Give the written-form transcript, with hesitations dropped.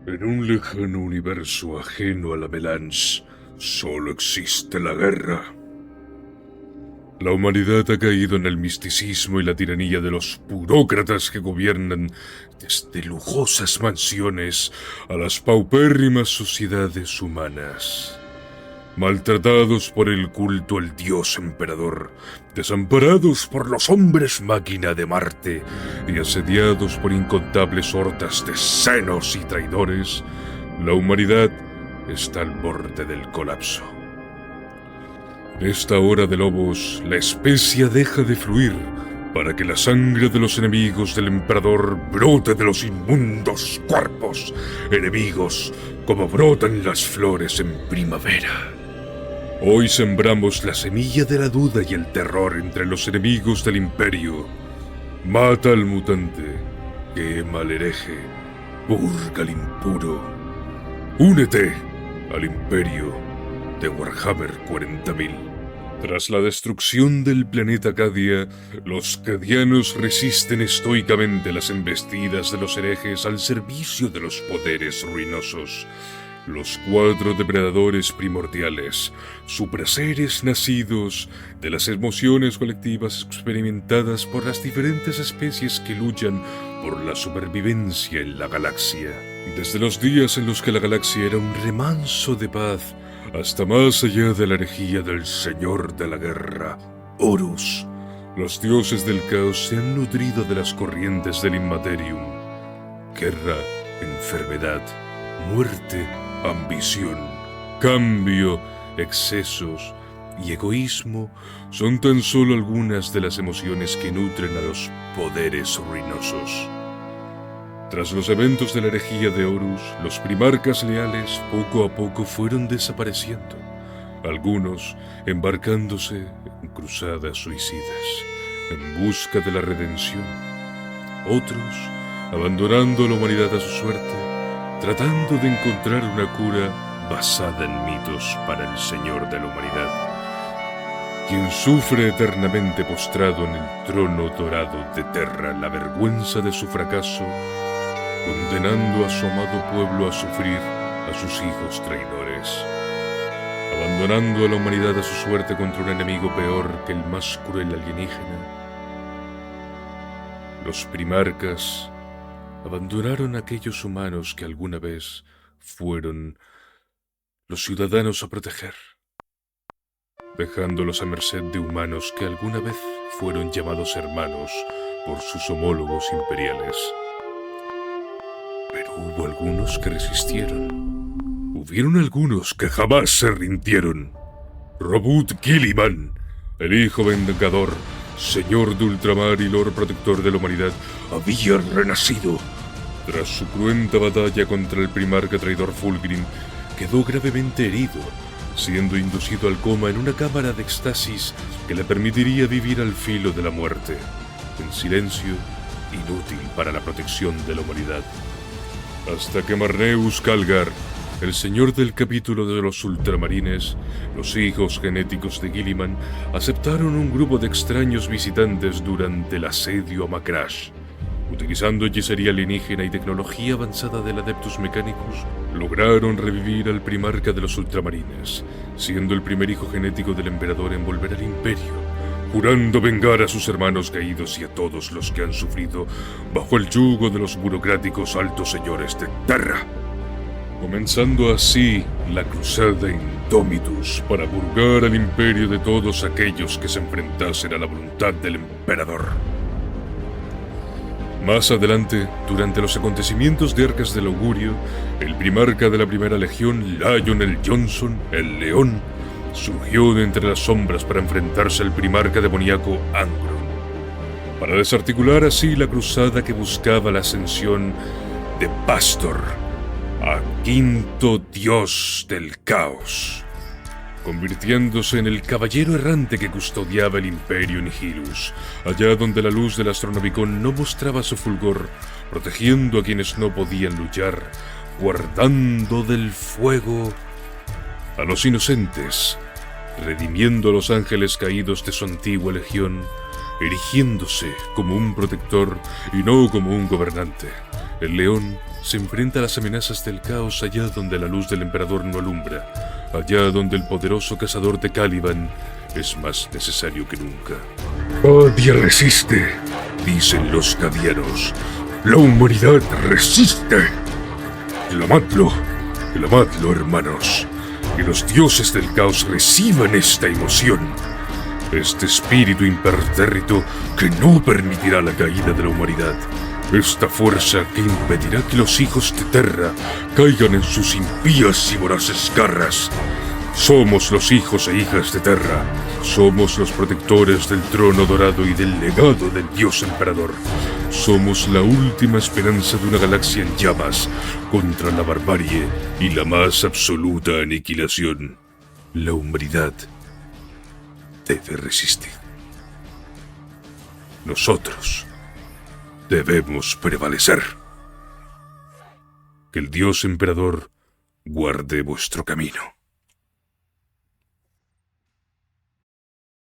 En un lejano universo ajeno a la Melange, solo existe la guerra. La humanidad ha caído en el misticismo y la tiranía de los burócratas que gobiernan desde lujosas mansiones a las paupérrimas sociedades humanas. Maltratados por el culto al dios emperador, desamparados por los hombres máquina de Marte y asediados por incontables hordas de senos y traidores, la humanidad está al borde del colapso. En esta hora de lobos, la especia deja de fluir para que la sangre de los enemigos del emperador brote de los inmundos cuerpos, enemigos como brotan las flores en primavera. Hoy sembramos la semilla de la duda y el terror entre los enemigos del imperio. Mata al mutante, quema al hereje, purga al impuro. Únete al imperio de Warhammer 40.000. Tras la destrucción del planeta Cadia, los cadianos resisten estoicamente las embestidas de los herejes al servicio de los poderes ruinosos. Los 4 depredadores primordiales, supraseres nacidos de las emociones colectivas experimentadas por las diferentes especies que luchan por la supervivencia en la galaxia. Desde los días en los que la galaxia era un remanso de paz, hasta más allá de la herejía del Señor de la Guerra, Horus, los dioses del caos se han nutrido de las corrientes del Immaterium. Guerra, enfermedad, muerte, ambición, cambio, excesos y egoísmo son tan solo algunas de las emociones que nutren a los poderes ruinosos. Tras los eventos de la herejía de Horus, los primarcas leales poco a poco fueron desapareciendo, algunos embarcándose en cruzadas suicidas, en busca de la redención, otros abandonando a la humanidad a su suerte, tratando de encontrar una cura basada en mitos para el Señor de la humanidad, quien sufre eternamente postrado en el trono dorado de Terra la vergüenza de su fracaso, condenando a su amado pueblo a sufrir a sus hijos traidores, abandonando a la humanidad a su suerte contra un enemigo peor que el más cruel alienígena. Los primarcas abandonaron a aquellos humanos que alguna vez fueron los ciudadanos a proteger, dejándolos a merced de humanos que alguna vez fueron llamados hermanos por sus homólogos imperiales. Pero hubo algunos que resistieron. Hubieron algunos que jamás se rindieron. Robut Guilliman, el hijo vengador, señor de ultramar y lord protector de la humanidad, había renacido. Tras su cruenta batalla contra el primarca traidor Fulgrim, quedó gravemente herido, siendo inducido al coma en una cámara de éxtasis que le permitiría vivir al filo de la muerte, en silencio, inútil para la protección de la humanidad. Hasta que Marneus Calgar, el señor del capítulo de los ultramarines, los hijos genéticos de Guilliman, aceptaron un grupo de extraños visitantes durante el asedio a Macrash. Utilizando hechicería alienígena y tecnología avanzada del Adeptus Mechanicus, lograron revivir al primarca de los ultramarines, siendo el primer hijo genético del emperador en volver al imperio, jurando vengar a sus hermanos caídos y a todos los que han sufrido bajo el yugo de los burocráticos altos señores de Terra. Comenzando así la cruzada Indomitus para purgar al imperio de todos aquellos que se enfrentasen a la voluntad del emperador. Más adelante, durante los acontecimientos de Arcas del Augurio, el primarca de la primera legión, Lionel Johnson, el León, surgió de entre las sombras para enfrentarse al primarca demoníaco Angron, para desarticular así la cruzada que buscaba la ascensión de Pastor, a quinto dios del caos, convirtiéndose en el caballero errante que custodiaba el Imperio Nihilus, allá donde la luz del Astronomicon no mostraba su fulgor, protegiendo a quienes no podían luchar, guardando del fuego a los inocentes, redimiendo a los ángeles caídos de su antigua legión, erigiéndose como un protector y no como un gobernante. El león Se enfrenta a las amenazas del caos allá donde la luz del emperador no alumbra, allá donde el poderoso cazador de Caliban es más necesario que nunca. Nadie resiste, dicen los cadianos. La humanidad resiste. Clamadlo, hermanos. Que los dioses del caos reciban esta emoción. Este espíritu impertérrito que no permitirá la caída de la humanidad. Esta fuerza que impedirá que los hijos de Terra caigan en sus impías y voraces garras. Somos los hijos e hijas de Terra. Somos los protectores del trono dorado y del legado del dios emperador. Somos la última esperanza de una galaxia en llamas contra la barbarie y la más absoluta aniquilación. La humanidad debe resistir. Nosotros debemos prevalecer. Que el dios emperador guarde vuestro camino.